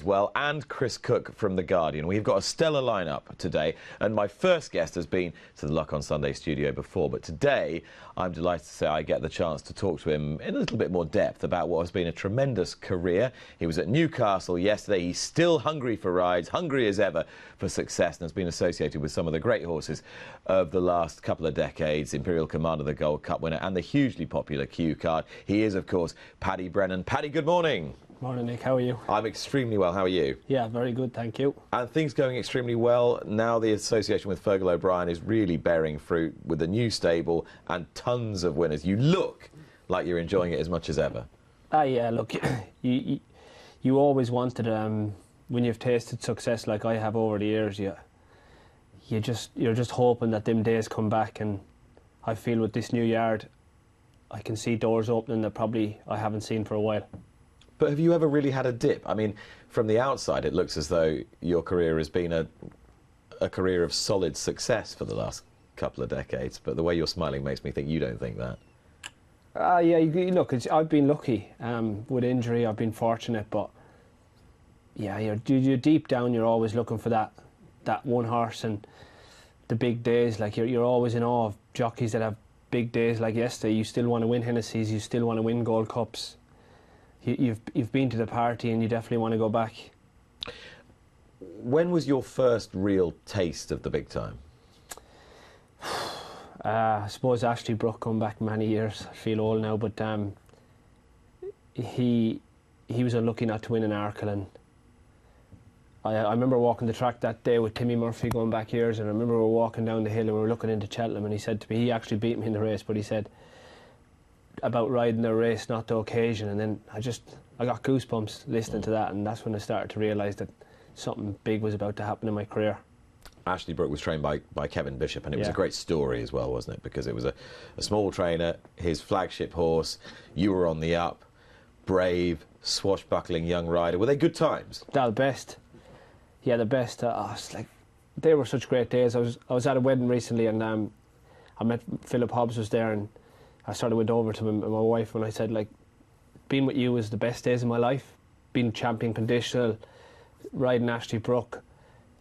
well, and Chris Cook from The Guardian. We've got a stellar lineup today, and my first guest has been to the Luck on Sunday studio before, but today I'm delighted to say I get the chance to talk to him in a little bit more depth about what has been a tremendous career. He was at Newcastle yesterday. He's still hungry for rides, hungry as ever for success, and has been associated with some of the great horses of the last couple of decades. Imperial Commander, the Gold Cup winner, and the hugely popular Q Card. He is, of course, Paddy Brennan. Paddy, good morning. Morning, Nick. How are you? I'm extremely well. How are you? Yeah, very good, thank you. And things going extremely well. Now the association with Fergal O'Brien is really bearing fruit with the new stable and tons of winners. You look like you're enjoying it as much as ever. Yeah, look, you always wanted, when you've tasted success like I have over the years, you're just hoping that them days come back, and I feel with this new yard, I can see doors opening that probably I haven't seen for a while. But have you ever really had a dip? I mean, from the outside, it looks as though your career has been a career of solid success for the last couple of decades. But the way you're smiling makes me think you don't think that. Yeah, look, I've been lucky with injury. I've been fortunate, but yeah, you're deep down. You're always looking for that one horse and the big days. Like you're always in awe of jockeys that have big days like yesterday. You still want to win Hennessy's. You still want to win Gold Cups. You've been to the party and you definitely want to go back. When was your first real taste of the big time? I suppose Ashley Brook come back many years. I feel old now, but he was unlucky not to win an Arkle, and I remember walking the track that day with Timmy Murphy going back years, and I remember we were walking down the hill and we were looking into Cheltenham, and he said to me, he actually beat me in the race, but he said about riding the race, not the occasion. And then I got goosebumps listening to that, and that's when I started to realise that something big was about to happen in my career. Ashley Brook was trained by Kevin Bishop, and it was a great story as well, wasn't it? Because it was a small trainer, his flagship horse, you were on the up, brave, swashbuckling young rider. Were they good times? They're the best. Yeah, the best. They were such great days. I was at a wedding recently, and I met Philip Hobbs was there, and I sort of went over to him and my wife, and I said, like, being with you was the best days of my life. Being champion conditional, riding Ashley Brook.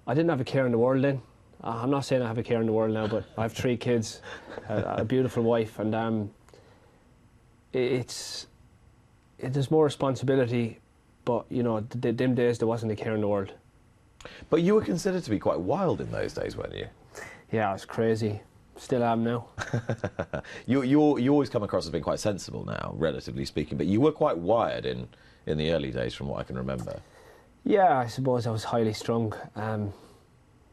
I didn't have a care in the world then. I'm not saying I have a care in the world now, but I have 3 kids, a beautiful wife, and there's more responsibility, but, you know, them days there wasn't a care in the world. But you were considered to be quite wild in those days, weren't you? Yeah, I was crazy. Still am now. You always come across as being quite sensible now, relatively speaking, but you were quite wired in the early days, from what I can remember. Yeah, I suppose I was highly strung.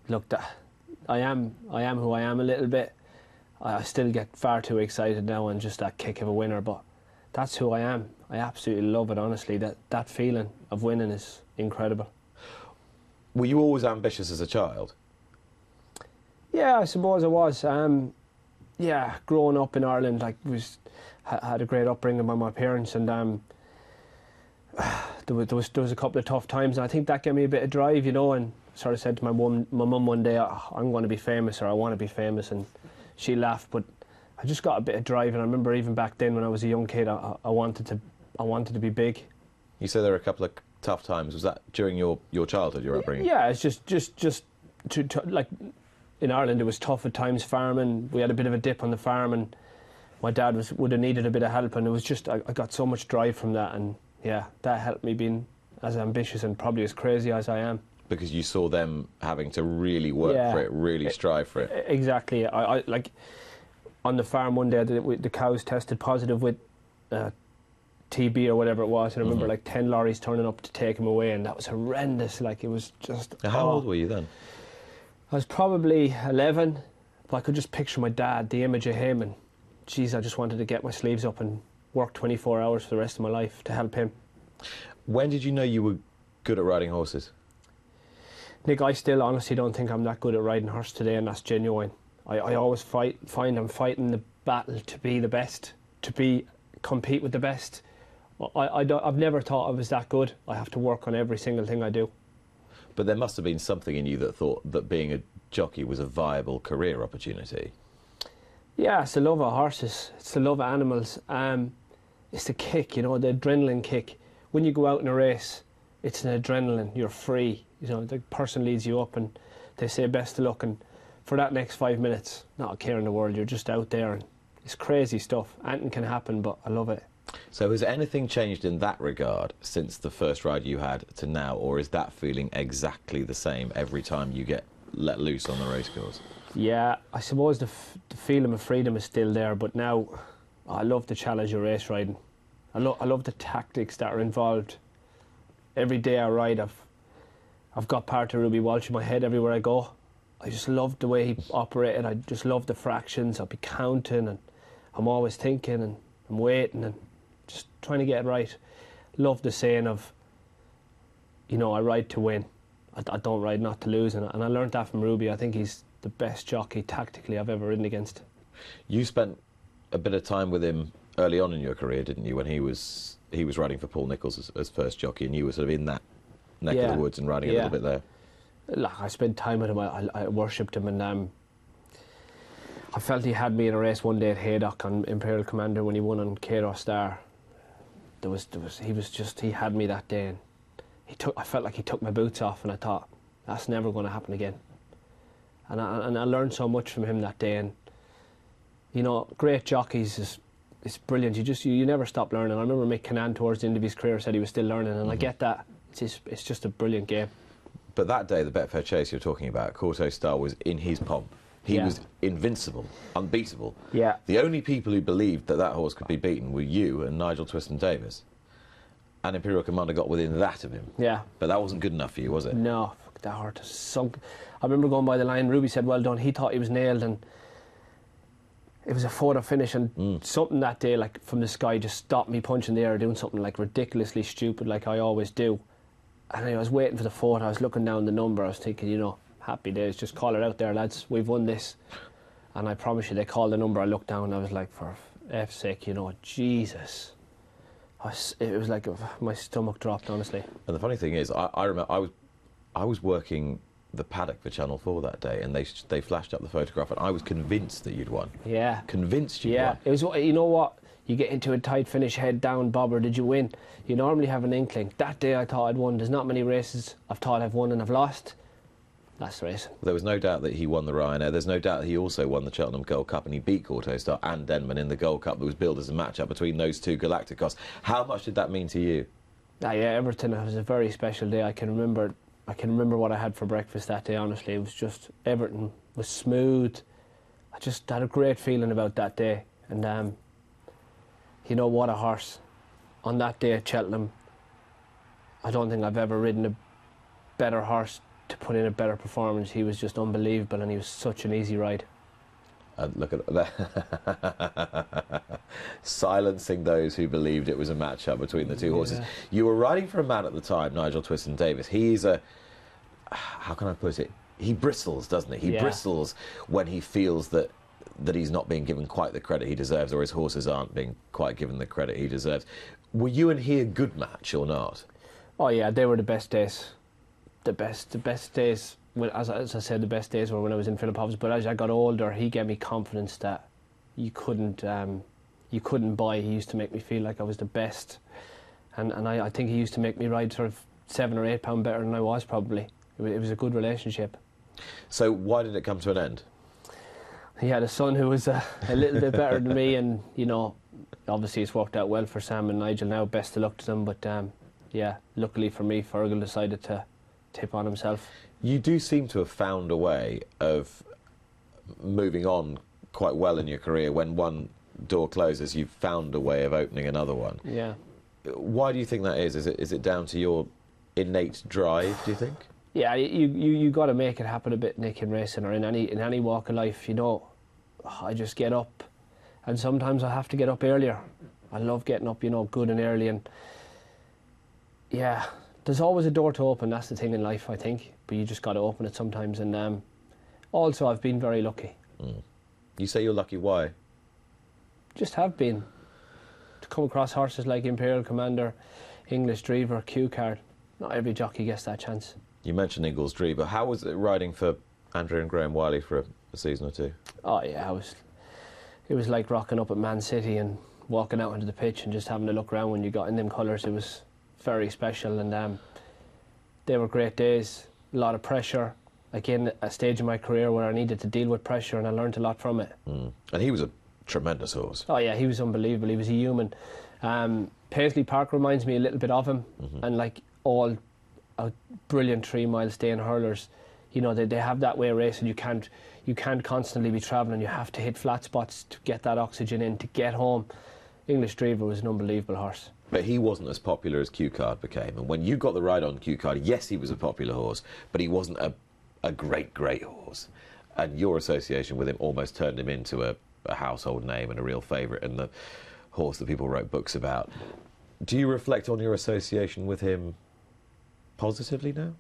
Look, I am who I am a little bit. I still get far too excited now and just that kick of a winner, but that's who I am. I absolutely love it, honestly. That feeling of winning is incredible. Were you always ambitious as a child? Yeah, I suppose I was. Yeah, growing up in Ireland, had a great upbringing by my parents, and there was a couple of tough times, and I think that gave me a bit of drive, you know. And sort of said to my mum one day, I'm going to be famous, or I want to be famous, and she laughed. But I just got a bit of drive, and I remember even back then when I was a young kid, I wanted to be big. You said there were a couple of tough times. Was that during your childhood, your upbringing? Yeah, it's just to like. In Ireland, it was tough at times farming. We had a bit of a dip on the farm, and my dad would have needed a bit of help, and it was just I got so much drive from that, and yeah, that helped me being as ambitious and probably as crazy as I am. Because you saw them having to really work for it, really strive for it. Exactly. I like on the farm one day, the cows tested positive with TB or whatever it was, and I remember like 10 lorries turning up to take them away, and that was horrendous. Like, it was just. How old were you then? I was probably 11, but I could just picture my dad, the image of him, and geez, I just wanted to get my sleeves up and work 24 hours for the rest of my life to help him. When did you know you were good at riding horses? Nick, I still honestly don't think I'm that good at riding horse today, and that's genuine. I always find I'm fighting the battle to be the best, compete with the best. I've never thought I was that good. I have to work on every single thing I do. But there must have been something in you that thought that being a jockey was a viable career opportunity. Yeah, it's the love of horses. It's the love of animals. It's the kick, you know, the adrenaline kick. When you go out in a race, it's an adrenaline. You're free. You know, the person leads you up and they say best of luck, and for that next 5 minutes, not a care in the world. You're just out there, and it's crazy stuff. Anything can happen, but I love it. So has anything changed in that regard since the first ride you had to now, or is that feeling exactly the same every time you get let loose on the racecourse? Yeah, I suppose the feeling of freedom is still there, but now I love the challenge of race riding. I love the tactics that are involved. Every day I ride, I've got part of Ruby Walsh in my head everywhere I go. I just love the way he operated. I just love the fractions. I'll be counting, and I'm always thinking, and I'm waiting, and just trying to get it right. Love the saying of, you know, I ride to win. I don't ride not to lose, and I learned that from Ruby. I think he's the best jockey tactically I've ever ridden against. You spent a bit of time with him early on in your career, didn't you, when he was riding for Paul Nicholls as first jockey, and you were sort of in that neck of the woods and riding a little bit there? Look, I spent time with him. I worshipped him, and I felt he had me in a race one day at Haydock on Imperial Commander when he won on Cairo Star. He had me that day, and I felt like he took my boots off, and I thought, that's never going to happen again. And I learned so much from him that day, and you know, great jockeys it's brilliant. You never stop learning. I remember Mick Cannan towards the end of his career said he was still learning, and I get that. It's just a brilliant game. But that day, the Betfair Chase you're talking about, Corto Star was in his pomp. He was invincible, unbeatable. Yeah. The only people who believed that horse could be beaten were you and Nigel Twiston-Davies. And Imperial Commander got within that of him. Yeah. But that wasn't good enough for you, was it? No, fuck, that hurt. Sunk. I remember going by the line, Ruby said, well done. He thought he was nailed, and it was a photo finish, and something that day, like from the sky, just stopped me punching the air, doing something like ridiculously stupid like I always do. And I was waiting for the photo, I was looking down the number, I was thinking, you know, happy days, just call it out there, lads, we've won this. And I promise you, they called the number, I looked down, I was like, for F's sake, you know, Jesus. It was like my stomach dropped, honestly. And the funny thing is, I remember I was working the paddock for Channel 4 that day, and they flashed up the photograph, and I was convinced that you'd won. Yeah. Convinced you'd won. Yeah, it was, you know what? You get into a tight finish, head down, bobber, did you win? You normally have an inkling. That day I thought I'd won. There's not many races I've thought I've won and I've lost. That's racing. There was no doubt that he won the Ryanair. There's no doubt that he also won the Cheltenham Gold Cup, and he beat Autostar and Denman in the Gold Cup that was billed as a match-up between those two Galacticos. How much did that mean to you? Yeah, Everton, it was a very special day. I can remember what I had for breakfast that day, honestly. It was just, Everton was smooth. I just had a great feeling about that day. And you know, what a horse. On that day at Cheltenham, I don't think I've ever ridden a better horse to put in a better performance. He was just unbelievable, and he was such an easy ride. Look at that. Silencing those who believed it was a match-up between the two horses. You were riding for a man at the time, Nigel Twiston-Davies. He's how can I put it? He bristles, doesn't he? He bristles when he feels that he's not being given quite the credit he deserves, or his horses aren't being quite given the credit he deserves. Were you and he a good match or not? Oh yeah, they were the best days. The best days. Well, as I said, the best days were when I was in Philip Hobbs. But as I got older, he gave me confidence that you couldn't buy. He used to make me feel like I was the best, and I think he used to make me ride sort of 7 or 8 pound better than I was probably. It was a good relationship. So why did it come to an end? He had a son who was a little bit better than me, and you know, obviously it's worked out well for Sam and Nigel now. Best of luck to them, but yeah, luckily for me, Fergal decided to tip on himself. You do seem to have found a way of moving on quite well in your career. When one door closes, you've found a way of opening another one. Yeah. Why do you think that is? Is it down to your innate drive, do you think? Yeah, you got to make it happen a bit, Nick, in racing or in any walk of life. You know, I just get up, and sometimes I have to get up earlier. I love getting up, you know, good and early, and yeah, there's always a door to open. That's the thing in life, I think. But you just got to open it sometimes. And also, I've been very lucky. You say you're lucky. Why? Just have been. To come across horses like Imperial Commander, English Dreamer, Q Card. Not every jockey gets that chance. You mentioned Ingles Dreamer. How was it riding for Andrew and Graham Wiley for a season or two? Oh yeah, it was like rocking up at Man City and walking out onto the pitch and just having a look around when you got in them colours. It was very special, and they were great days, a lot of pressure. Again, a stage in my career where I needed to deal with pressure, and I learned a lot from it. And he was a tremendous horse. Oh yeah, he was unbelievable. He was a human. Paisley Park reminds me a little bit of him, and like all brilliant 3 mile staying hurlers, you know, they have that way of racing. You can't constantly be travelling. You have to hit flat spots to get that oxygen in to get home. English Drever was an unbelievable horse. But he wasn't as popular as Q Card became. And when you got the ride on Q Card, yes, he was a popular horse, but he wasn't a great horse. And your association with him almost turned him into a household name and a real favourite and the horse that people wrote books about. Do you reflect on your association with him positively now?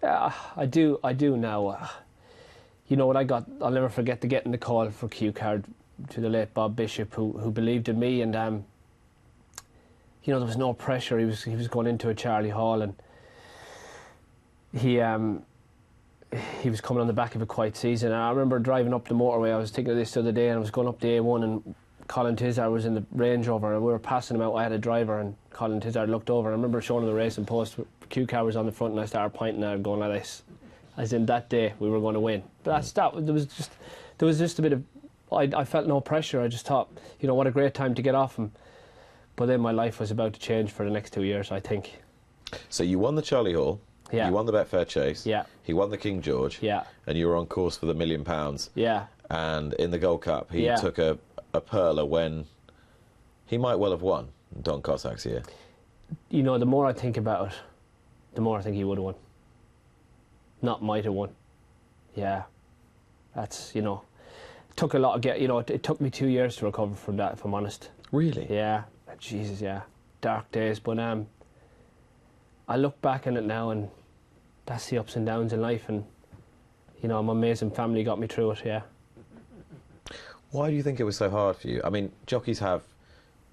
Yeah, I do now. You know, I'll never forget getting the call for Q Card to the late Bob Bishop, who believed in me, and you know, there was no pressure. He was going into a Charlie Hall, and he was coming on the back of a quiet season. And I remember driving up the motorway. I was thinking of this the other day, and I was going up the A1, and Colin Tizard was in the Range Rover, and we were passing him out. I had a driver, and Colin Tizard looked over. I remember showing him the racing post. Q Car was on the front, and I started pointing at him, going like this, as in that day we were going to win. But there was just a bit of. I felt no pressure. I just thought, you know, what a great time to get off him. But then my life was about to change for the next 2 years, I think. So you won the Charlie Hall. Yeah. You won the Betfair Chase. Yeah. He won the King George. Yeah. And you were on course for the £1 million. Yeah. And in the Gold Cup, he took a perler when he might well have won Don Cossack's year. You know, the more I think about it, the more I think he would have won. Not might have won. Yeah. That's, you know, it took a lot of it took me 2 years to recover from that, if I'm honest. Really? Yeah. Jesus, yeah. Dark days. But I look back on it now, and that's the ups and downs in life, and you know, my amazing family got me through it, yeah. Why do you think it was so hard for you? I mean, jockeys have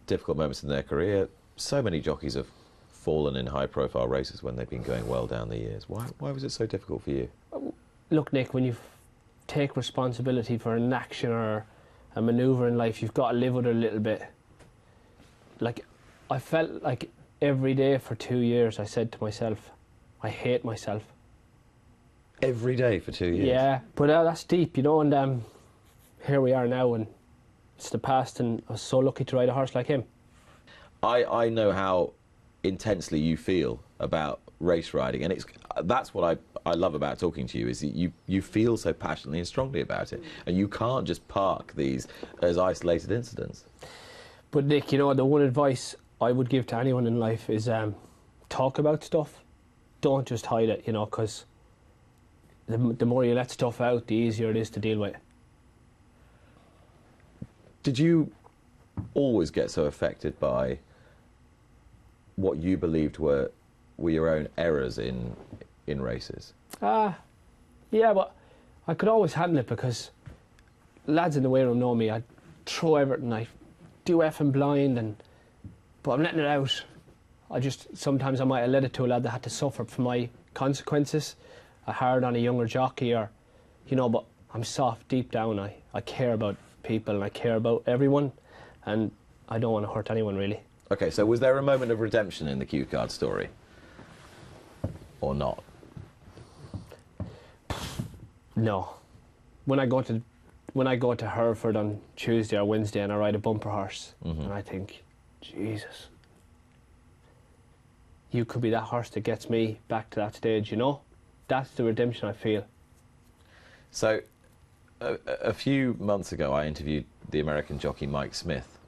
difficult moments in their career. So many jockeys have fallen in high-profile races when they've been going well down the years. Why was it so difficult for you? Look, Nick, when you take responsibility for an action or a manoeuvre in life, you've got to live with it a little bit. Like, I felt like every day for 2 years I said to myself, I hate myself. Every day for 2 years? Yeah, but that's deep, you know, and here we are now, and it's the past, and I was so lucky to ride a horse like him. I know how intensely you feel about race riding, and that's what I love about talking to you, is that you feel so passionately and strongly about it, and you can't just park these as isolated incidents. But Nick, you know, the one advice I would give to anyone in life is talk about stuff. Don't just hide it, you know, because the more you let stuff out, the easier it is to deal with. Did you always get so affected by what you believed were your own errors in races? Yeah, but I could always handle it, because lads in the weight room know me. I throw everything, I do effing blind, but I'm letting it out. Sometimes I might have led it to a lad that had to suffer for my consequences. I hard on a younger jockey, or, you know, but I'm soft deep down. I care about people, and I care about everyone, and I don't want to hurt anyone, really. Okay, so was there a moment of redemption in the Q Card story? Or not? No. When I go to Hereford on Tuesday or Wednesday and I ride a bumper horse, and I think, Jesus, you could be that horse that gets me back to that stage, you know? That's the redemption I feel. So, a few months ago I interviewed the American jockey Mike Smith,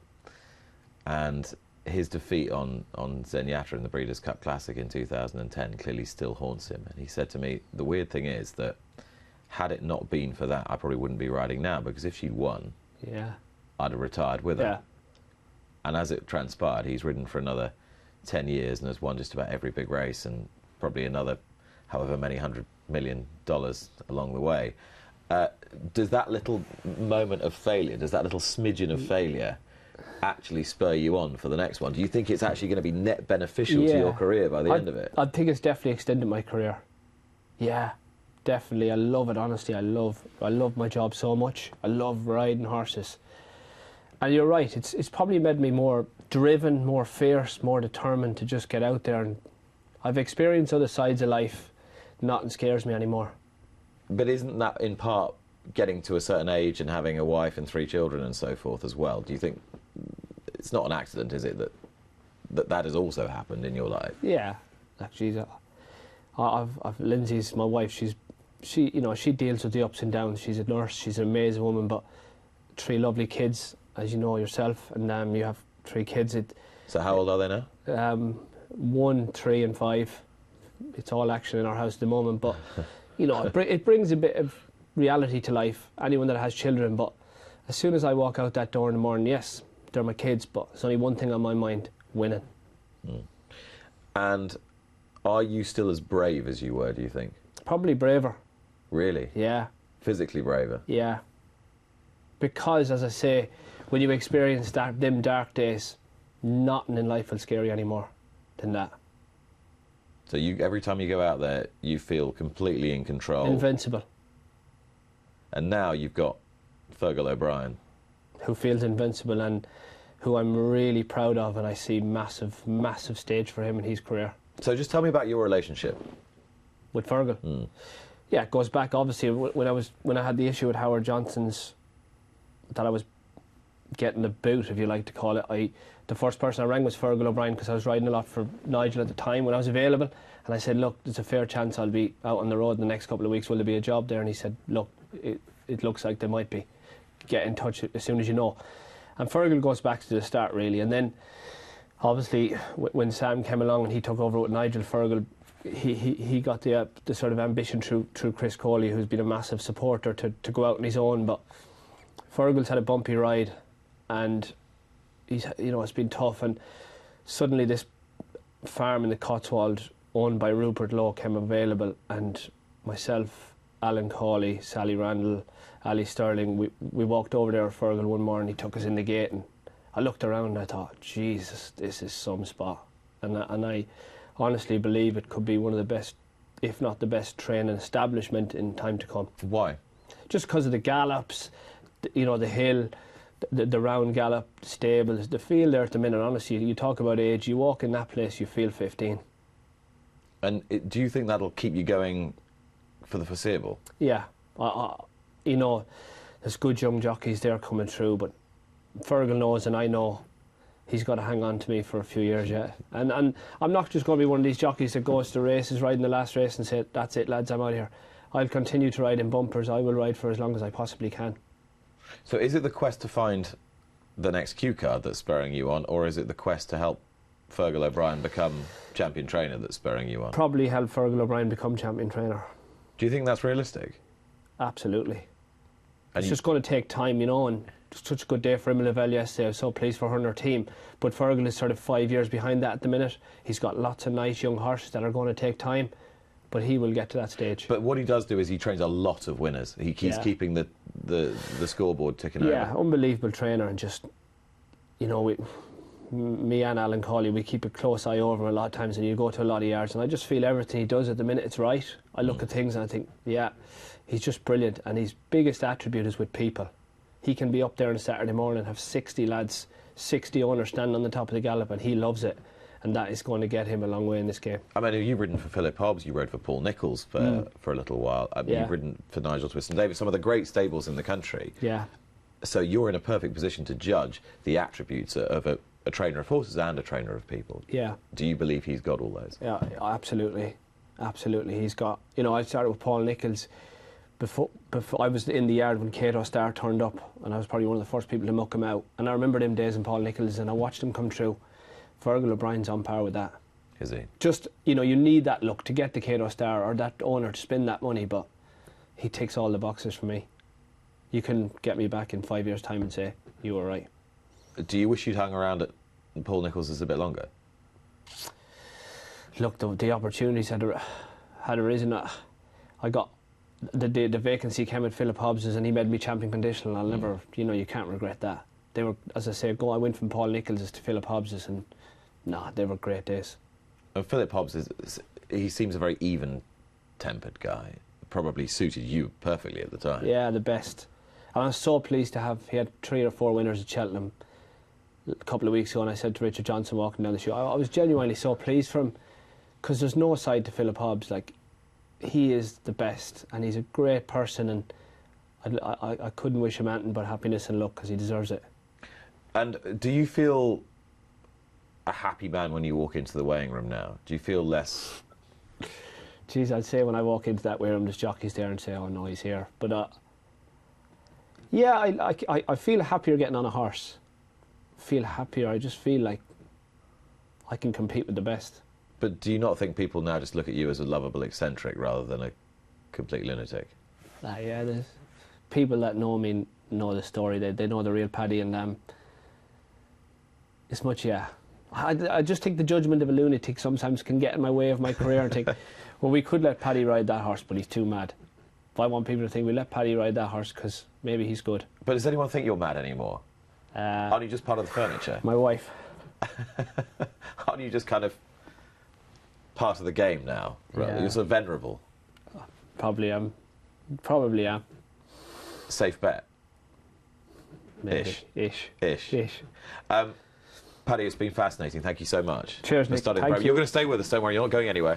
and his defeat on Zenyatta in the Breeders' Cup Classic in 2010 clearly still haunts him. And he said to me, the weird thing is that had it not been for that, I probably wouldn't be riding now, because if she'd won, I'd have retired with her. Yeah. And as it transpired, he's ridden for another 10 years and has won just about every big race, and probably another however many $100 million along the way. Does that little moment of failure, does that little smidgen of failure actually spur you on for the next one? Do you think it's actually going to be net beneficial to your career by the end of it? I think it's definitely extended my career. Yeah, definitely. I love it, honestly. I love my job so much. I love riding horses. And you're right, it's probably made me more driven, more fierce, more determined to just get out there, and I've experienced other sides of life. Nothing scares me anymore. But isn't that in part getting to a certain age and having a wife and 3 children and so forth as well? Do you think it's not an accident, is it, that has also happened in your life? Yeah, actually, I've Lindsay's my wife. She deals with the ups and downs. She's a nurse. She's an amazing woman. But 3 lovely kids, as you know yourself, and you have 3 kids. So how old are they now? 1, 3, and 5. It's all action in our house at the moment. But it brings a bit of reality to life. Anyone that has children, but as soon as I walk out that door in the morning, yes, they're my kids, but there's only one thing on my mind: winning. And are you still as brave as you were, do you think? Probably braver. Really? Yeah. Physically braver? Yeah. Because, as I say, when you experience them dark days, nothing in life will scare you anymore than that. So every time you go out there, you feel completely in control. Invincible. And now you've got Fergal O'Brien, who feels invincible and who I'm really proud of, and I see massive, massive stage for him in his career. So just tell me about your relationship with Fergal. Yeah, it goes back obviously when I had the issue with Howard Johnson's, that I was getting the boot, if you like to call it. The first person I rang was Fergal O'Brien, because I was riding a lot for Nigel at the time when I was available, and I said, look, there's a fair chance I'll be out on the road in the next couple of weeks. Will there be a job there? And he said, look, it looks like there might be. Get in touch as soon as you know. And Fergal goes back to the start, really. And then obviously when Sam came along and he took over with Nigel, Fergal, he got the sort of ambition through Chris Coley, who's been a massive supporter, to go out on his own. But Fergal's had a bumpy ride, and it's been tough. And suddenly this farm in the Cotswold owned by Rupert Lowe came available, and myself, Alan Cawley, Sally Randall, Ali Sterling, we walked over there with Fergal one morning. He took us in the gate, and I looked around and I thought, Jesus, this is some spot. And I honestly believe it could be one of the best, if not the best, training establishment in time to come. Why? Just because of the gallops, the hill, the round gallop stables, the feel there at the minute. Honestly, you talk about age, you walk in that place, you feel 15. And do you think that'll keep you going for the foreseeable? Yeah. There's good young jockeys there coming through, but Fergal knows, and I know, he's got to hang on to me for a few years yet. And I'm not just going to be one of these jockeys that goes to races, riding the last race and say, that's it lads, I'm out of here. I'll continue to ride in bumpers. I will ride for as long as I possibly can. So is it the quest to find the next cue card that's spurring you on, or is it the quest to help Fergal O'Brien become champion trainer that's spurring you on? Probably help Fergal O'Brien become champion trainer. Do you think that's realistic? Absolutely. It's just going to take time, and it's such a good day for Emma Lavelle yesterday. I was so pleased for her and her team. But Fergal is sort of 5 years behind that at the minute. He's got lots of nice young horses that are going to take time, but he will get to that stage. But what he does do is he trains a lot of winners. He keeps keeping the scoreboard ticking over. Yeah, unbelievable trainer, and just, me and Alan Cawley, we keep a close eye over him a lot of times, and you go to a lot of yards, and I just feel everything he does at the minute, it's right. I look at things and I think, yeah, he's just brilliant, and his biggest attribute is with people. He can be up there on a Saturday morning and have 60 lads, 60 owners standing on the top of the gallop, and he loves it, and that is going to get him a long way in this game. I mean, you've ridden for Philip Hobbs, you rode for Paul Nicholls for a little while. You've ridden for Nigel Twiston-Davies, some of the great stables in the country. Yeah. So you're in a perfect position to judge the attributes of a trainer of horses and a trainer of people. Yeah. Do you believe he's got all those? Yeah, absolutely. Absolutely. He's got, I started with Paul Nicholls before I was in the yard when Cato Star turned up, and I was probably one of the first people to muck him out. And I remember them days in Paul Nicholls, and I watched him come through. Fergal O'Brien's on par with that. Is he? Just, you need that look to get the Cato Star or that owner to spend that money, but he ticks all the boxes for me. You can get me back in 5 years' time and say, you were right. Do you wish you'd hung around at Paul Nicholls a bit longer? Look, the opportunities had arisen. I got the vacancy came at Philip Hobbs's, and he made me champion conditional. I'll never, you can't regret that. They were, as I say, I went from Paul Nicholls to Philip Hobbs's, and they were great days. And Philip Hobbs he seems a very even-tempered guy. Probably suited you perfectly at the time. Yeah, the best. And I was so pleased to have. He had 3 or 4 winners at Cheltenham a couple of weeks ago, and I said to Richard Johnson walking down the show, I was genuinely so pleased for him, because there's no side to Philip Hobbs. Like, he is the best, and he's a great person, and I couldn't wish him anything but happiness and luck, because he deserves it. And do you feel a happy man when you walk into the weighing room now? Do you feel less... Geez, I'd say when I walk into that weighing room, there's jockeys there and say, oh no, he's here. But yeah, I feel happier getting on a horse. Feel happier. I just feel like I can compete with the best. But do you not think people now just look at you as a lovable eccentric rather than a complete lunatic? Yeah, there's people that know me know the story. They know the real Paddy, and it's much, yeah. I just think the judgment of a lunatic sometimes can get in my way of my career and think, well, we could let Paddy ride that horse, but he's too mad. But I want people to think we let Paddy ride that horse because maybe he's good. But does anyone think you're mad anymore? Aren't you just part of the furniture? My wife. Aren't you just kind of part of the game now? Yeah. You're sort of venerable. Probably am. Probably am. Safe bet. Maybe. Ish. Paddy, it's been fascinating. Thank you so much. Cheers, Nick. You're going to stay with us. Don't worry. You're not going anywhere.